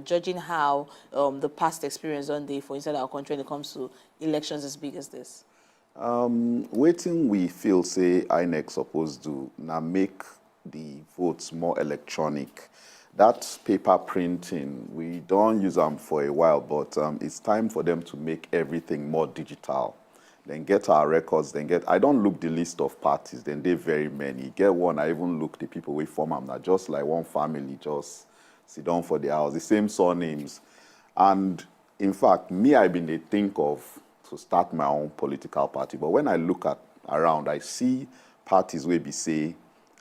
judging how the past experience on day for inside our country when it comes to elections as big as this? Waiting we feel say INEC supposed to now make the votes more electronic. That paper printing, we don't use them for a while, but it's time for them to make everything more digital. Then get our records, then get, I don't look the list of parties, then they very many. Get one, I even look the people we form them, now just like one family, just sit down for the house, the same surnames. And in fact, me, I've been a think of to start my own political party. But when I look around, I see parties where we say,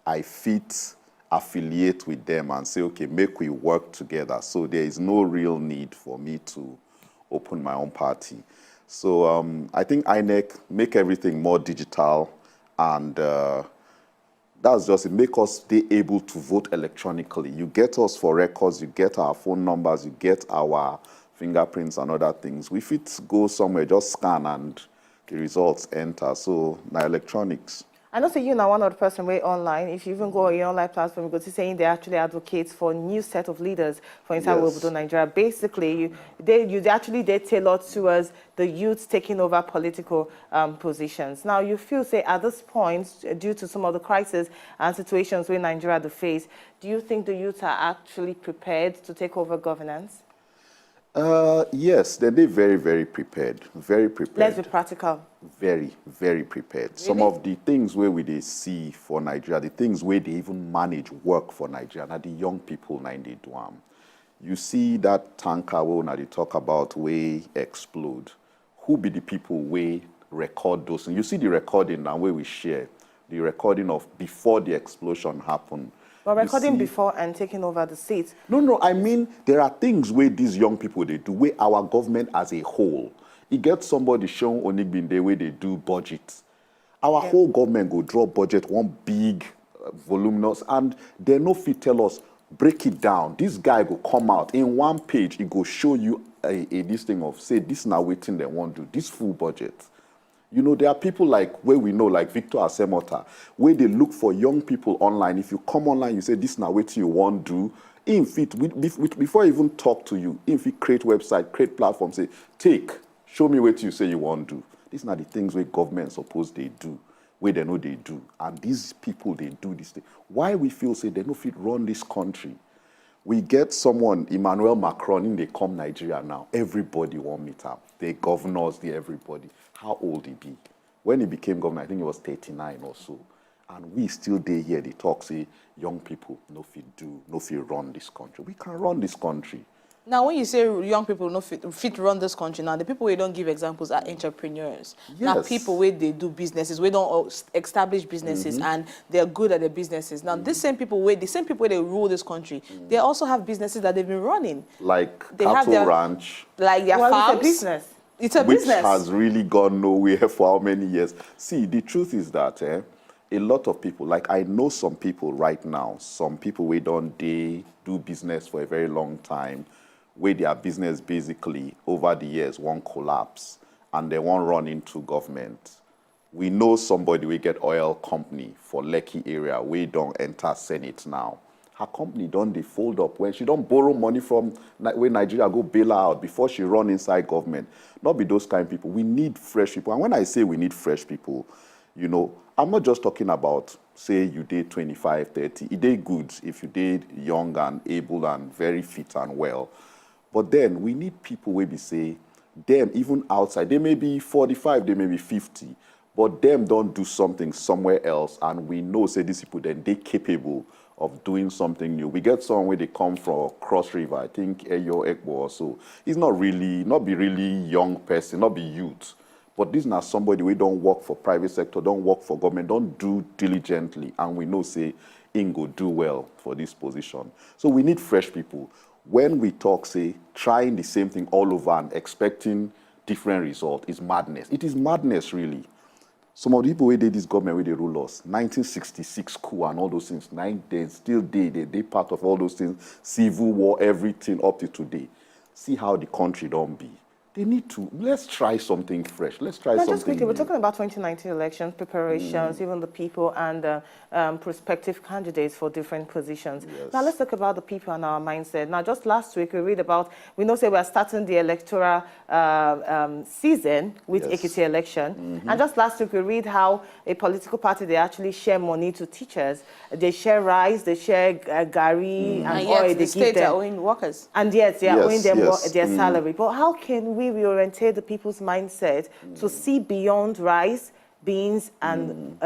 I fit affiliate with them and say, okay, make we work together. So there is no real need for me to open my own party. So I think INEC make everything more digital, and that's just it. Make us be able to vote electronically. You get us for records, you get our phone numbers, you get our fingerprints and other things. We fit go somewhere, just scan and the results enter. So now electronics. I know you're not one other person way online. If you even go on your online platform, you go to saying they actually advocate for a new set of leaders for inside yes. Nigeria. Basically, they actually tailor towards the youth taking over political positions. Now, you feel, say, at this point, due to some of the crises and situations where Nigeria had to face, do you think the youth are actually prepared to take over governance? Yes, they're very, very prepared. Very prepared. Let's be practical. Very, very prepared. Really? Some of the things where we see for Nigeria, the things where they even manage work for Nigeria, now the young people now they do. You see that tanker where they talk about where explode. Who be the people where record those? And you see the recording now where we share the recording of before the explosion happened. But recording before and taking over the seat. No, I mean, there are things where these young people, they do, where our government as a whole, you get somebody showing Onigbinde where they do budgets. Our whole government go draw budget, one big, voluminous, and they no fit tell us, break it down. This guy go come out, in one page, he go show you this thing of, say, this now waiting they want to do, this full budget. You know, there are people like, where we know, like Victor Asemota, where they look for young people online. If you come online, you say, this now what you want to do. Before I even talk to you, if you create website, create platform, say, show me what you say you want to do. These are the things where government suppose they do, where they know they do. And these people, they do this thing. Why we feel, say, they no fit run this country? We get someone, Emmanuel Macron, they come Nigeria now. Everybody want meet up. The governors, everybody. How old he be? When he became governor, I think he was 39 or so. And we still there here, they talk, say, young people, no fit run this country. We can run this country. Now, when you say young people no fit run this country, now the people we don't give examples are entrepreneurs. Yes. Now, people where they do businesses, we don't establish businesses, and they're good at their businesses. Now, the same people where they rule this country, they also have businesses that they've been running. Like they cattle ranch. Like their farms. It's a business. It's a business. Which has really gone nowhere for how many years? See, the truth is that a lot of people, like I know some people right now, some people we don't do business for a very long time, where their business basically over the years won't collapse and they won't run into government. We know somebody we get oil company for Lekki area, we don't enter Senate now. Her company they fold up when she don't borrow money from where Nigeria go bail her out before she run inside government. Not be those kind of people. We need fresh people. And when I say we need fresh people, you know, I'm not just talking about, say, you did 25, 30. It did good if you did young and able and very fit and well. But then we need people where we say, them even outside, they may be 45, they may be 50, but them don't do something somewhere else. And we know, say, these people, then they're capable of doing something new. We get someone where they come from Cross River, I think Eyo Ekbo or so. He's not be really young person, not be youth. But this is not somebody we don't work for private sector, don't work for government, don't do diligently. And we know, say, Ingo do well for this position. So we need fresh people. When we talk, say, trying the same thing all over and expecting different results is madness. It is madness, really. Some of the people who did this government, where they rule us, 1966 coup and all those things, they still they part of all those things, civil war, everything up to today. See how the country don't be. they need to, let's try something fresh. Let's try Now, something just quickly, we're new. talking about 2019 elections, preparations, even the people and prospective candidates for different positions. Yes. Now, let's talk about the people and our mindset. Now, just last week, we read about, we know, say we're starting the electoral season with Yes. Ekiti election. And just last week, we read how a political party, they actually share money to teachers. They share rice, they share gari and And oil, yet they the give state them. are owing workers. And yet they are owing them their Mm. salary. But how can we reorientate the people's mindset to see beyond rice, beans, and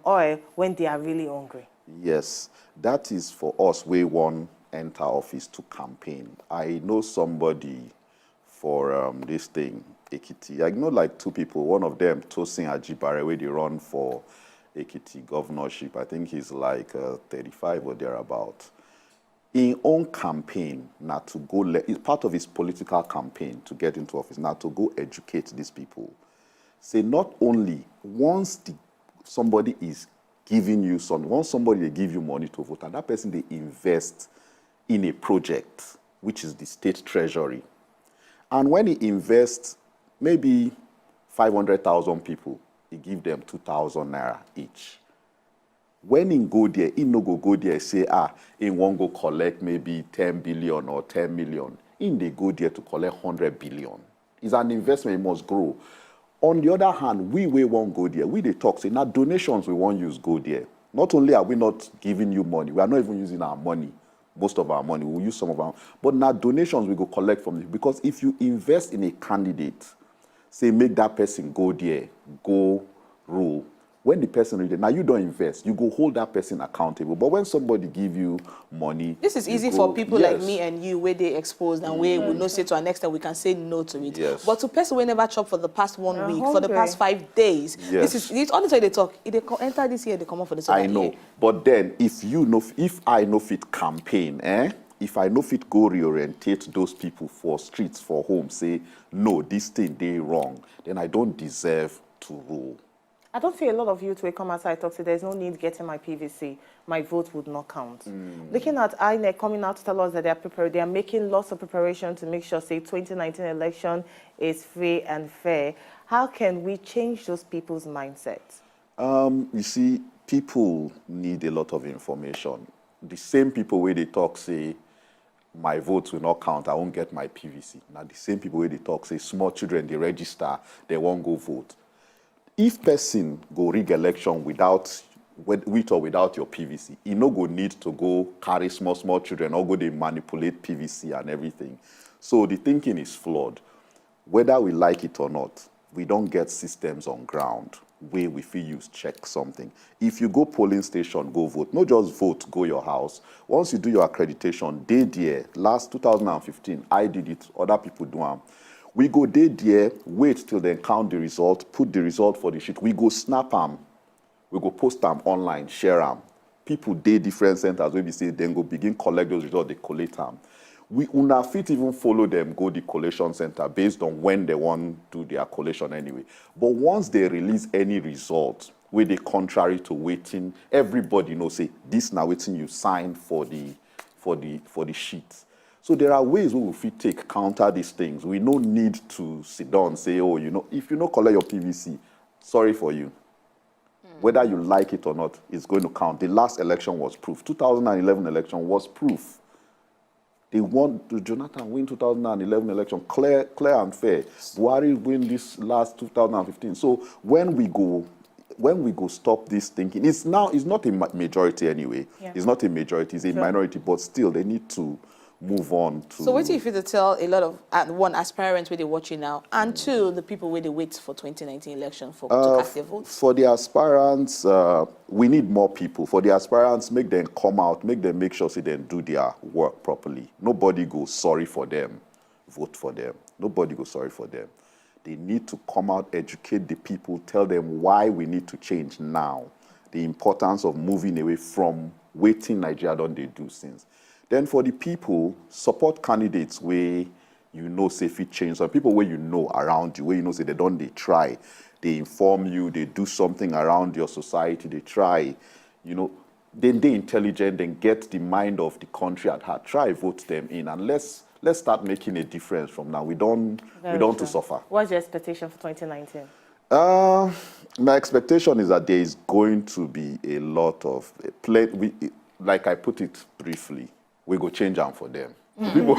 oil when they are really hungry? Yes, that is for us, we want enter office to campaign. I know somebody for this thing, Ekiti. I know like two people, one of them, Tosin Ajibare, where they run for Ekiti governorship. I think he's like 35 or thereabout. In own campaign, not to go, it's part of his political campaign to get into office, not to go educate these people. Say not only once somebody is giving you once somebody they give you money to vote, and that person they invest in a project, which is the state treasury. And when he invests maybe 500,000 people, he give them 2,000 naira each. When he go there, he no go there say, he won't go collect maybe 10 billion or 10 million. They go there to collect 100 billion. It's an investment, it must grow. On the other hand, we won't go there. We they talk, say, now donations we won't use go there. Not only are we not giving you money, we are not even using our money, most of our money, we'll use some of our, but now donations we go collect from you. Because if you invest in a candidate, say make that person go there, go rule, when the person reads it, now you don't invest, you go hold that person accountable. But when somebody give you money, this is easy for people like me and you, where they exposed and where we know say to an extent we can say no to it. Yes. But to person we never chop for the past 1 week, for the hungry. past 5 days, Yes. this is honestly they talk. If they enter this year, they come up for the I know. But then if I know fit campaign, if I know fit go reorientate those people for streets, for home, say, no, this thing they wrong, then I don't deserve to rule. I don't see a lot of youth will come outside and talk, say there's no need getting my PVC, my vote would not count. Looking at INEC coming out to tell us that they are prepared, they are making lots of preparation to make sure, say, 2019 election is free and fair. How can we change those people's mindsets? You see, people need a lot of information. The same people where they talk say, my votes will not count, I won't get my PVC. Now the same people where they talk say, small children, they register, they won't go vote. If person go rig election with or without your PVC, you no go need to go carry small children or go they manipulate PVC and everything. So the thinking is flawed. Whether we like it or not, we don't get systems on ground where we feel use check something. If you go polling station, go vote. Not just vote, go your house. Once you do your accreditation, day there, last 2015, I did it, other people do them. We go there, wait till they count the result, put the result for the sheet. We go snap them. We go post them online, share them. People different centers where we say then go begin collect those results, they collate them. We una fit even follow them, go the collation center based on when they want to do their collation anyway. But once they release any result, where they contrary to waiting, everybody knows say this now waiting you sign for the sheet. So there are ways we will fit take counter these things. We no need to sit down and say, oh, if you no collect your PVC, sorry for you. Whether you like it or not, it's going to count. The last election was proof. 2011 election was proof. They want Jonathan win 2011 election, clear and fair. Buhari win this last 2015. So when we go stop this thinking, it's not a majority anyway. Yeah. It's not a majority, it's a minority, but still they need to move on to... So what if you tell a lot of, one, aspirants where they're watching now, and two, the people where they wait for 2019 election to cast their votes? For the aspirants, we need more people. For the aspirants, make them come out, make sure so they do their work properly. Nobody goes sorry for them, vote for them. Nobody goes sorry for them. They need to come out, educate the people, tell them why we need to change now. The importance of moving away from waiting Nigeria don't they do since. Then for the people, support candidates where say fit change. Some people where around you, where say they try. They inform you, they do something around your society, they try, then they intelligent, then get the mind of the country at heart. Try vote them in. And let's let's start making a difference from now. We don't to suffer. What's your expectation for 2019? My expectation is that there is going to be a lot of like I put it briefly, we go change them for them. People